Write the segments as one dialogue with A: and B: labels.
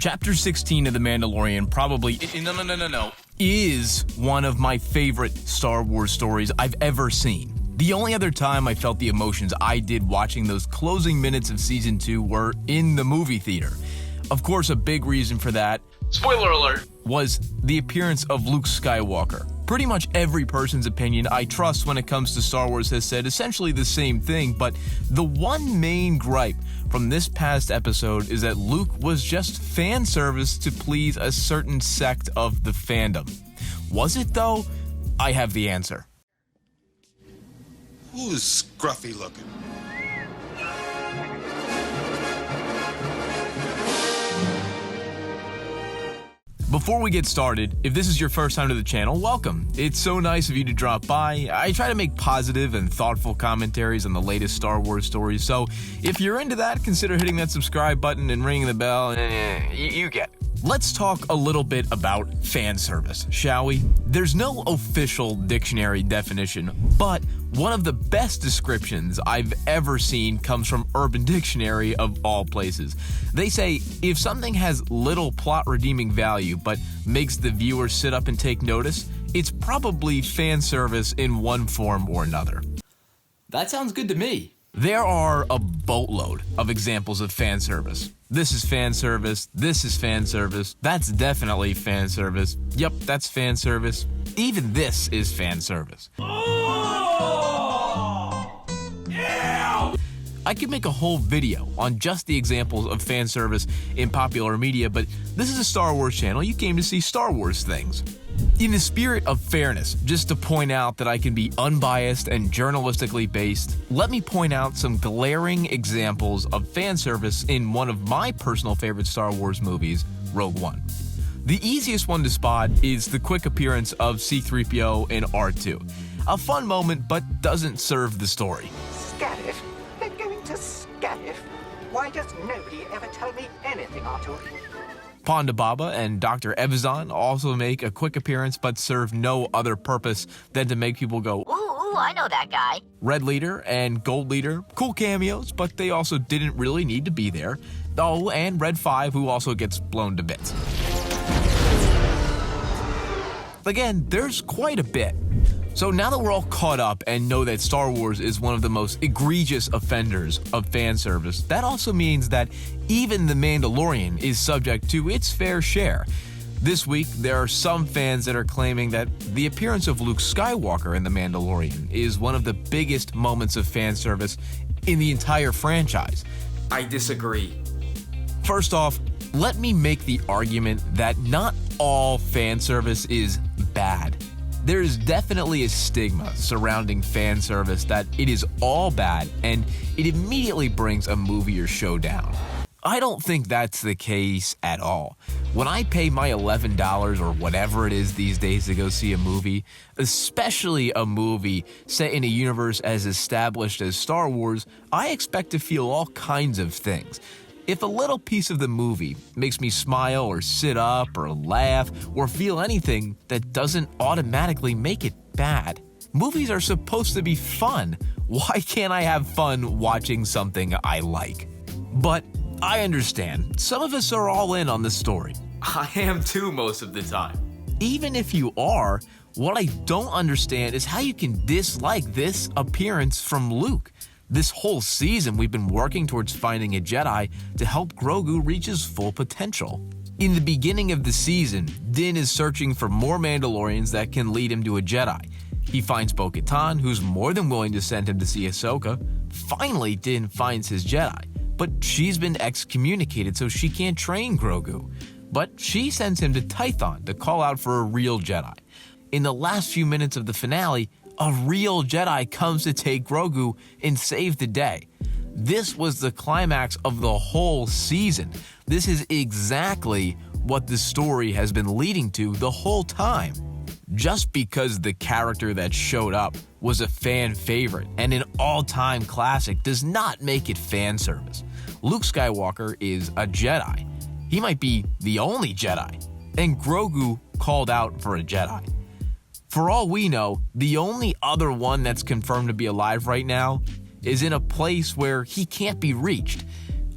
A: Chapter 16 of The Mandalorian probably is one of my favorite Star Wars stories I've ever seen. The only other time I felt the emotions I did watching those closing minutes of Season 2 were in the movie theater. Of course, a big reason for that, spoiler alert, was the appearance of Luke Skywalker. Pretty much every person's opinion I trust when it comes to Star Wars has said essentially the same thing, but the one main gripe from this past episode is that Luke was just fan service to please a certain sect of the fandom. Was it though? I have the answer.
B: Who's scruffy looking?
A: Before we get started, if this is your first time to the channel, welcome. It's so nice of you to drop by. I try to make positive and thoughtful commentaries on the latest Star Wars stories, so if you're into that, consider hitting that subscribe button and ringing the bell. You get it. Let's talk a little bit about fan service, shall we? There's no official dictionary definition, but one of the best descriptions I've ever seen comes from Urban Dictionary of all places. They say, if something has little plot redeeming value but makes the viewer sit up and take notice, it's probably fan service in one form or another. That sounds good to me. There are a boatload of examples of fan service. This is fan service, this is fan service, that's definitely fan service, yep, that's fan service, even this is fan service. Oh! Yeah! I could make a whole video on just the examples of fan service in popular media, but this is a Star Wars channel, you came to see Star Wars things. In the spirit of fairness, just to point out that I can be unbiased and journalistically based, let me point out some glaring examples of fan service in one of my personal favorite Star Wars movies, Rogue One. The easiest one to spot is the quick appearance of C-3PO and R2. A fun moment, but doesn't serve the story.
C: Scarif? They're going to Scarif? Why does nobody ever tell me anything, R2?
A: Ponda Baba and Dr. Evazan also make a quick appearance but serve no other purpose than to make people go,
D: Ooh, I know that guy.
A: Red Leader and Gold Leader, cool cameos, but they also didn't really need to be there. Oh, and Red 5, who also gets blown to bits. Again, there's quite a bit. So now that we're all caught up and know that Star Wars is one of the most egregious offenders of fan service, that also means that even The Mandalorian is subject to its fair share. This week, there are some fans that are claiming that the appearance of Luke Skywalker in The Mandalorian is one of the biggest moments of fan service in the entire franchise.
E: I disagree.
A: First off, let me make the argument that not all fan service is bad. There is definitely a stigma surrounding fan service that it is all bad and it immediately brings a movie or show down. I don't think that's the case at all. When I pay my $11 or whatever it is these days to go see a movie, especially a movie set in a universe as established as Star Wars, I expect to feel all kinds of things. If a little piece of the movie makes me smile or sit up or laugh or feel anything, that doesn't automatically make it bad. Movies are supposed to be fun. Why can't I have fun watching something I like? But I understand, some of us are all in on the story.
E: I am too most of the time.
A: Even if you are, what I don't understand is how you can dislike this appearance from Luke. This whole season, we've been working towards finding a Jedi to help Grogu reach his full potential. In the beginning of the season, Din is searching for more Mandalorians that can lead him to a Jedi. He finds Bo-Katan, who's more than willing to send him to see Ahsoka. Finally, Din finds his Jedi, but she's been excommunicated so she can't train Grogu. But she sends him to Tython to call out for a real Jedi. In the last few minutes of the finale, a real Jedi comes to take Grogu and save the day. This was the climax of the whole season. This is exactly what the story has been leading to the whole time. Just because the character that showed up was a fan favorite and an all-time classic does not make it fan service. Luke Skywalker is a Jedi. He might be the only Jedi, and Grogu called out for a Jedi. For all we know, the only other one that's confirmed to be alive right now is in a place where he can't be reached.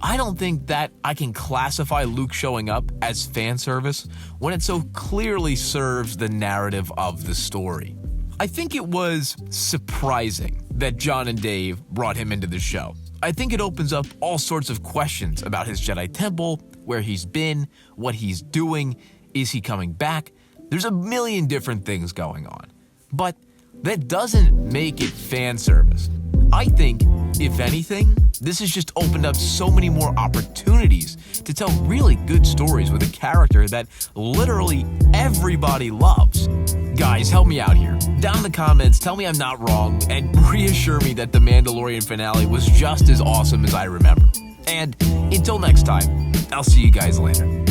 A: I don't think that I can classify Luke showing up as fan service when it so clearly serves the narrative of the story. I think it was surprising that John and Dave brought him into the show. I think it opens up all sorts of questions about his Jedi Temple, where he's been, what he's doing, is he coming back? There's a million different things going on. But that doesn't make it fan service. I think, if anything, this has just opened up so many more opportunities to tell really good stories with a character that literally everybody loves. Guys, help me out here. Down in the comments, tell me I'm not wrong and reassure me that the Mandalorian finale was just as awesome as I remember. And until next time, I'll see you guys later.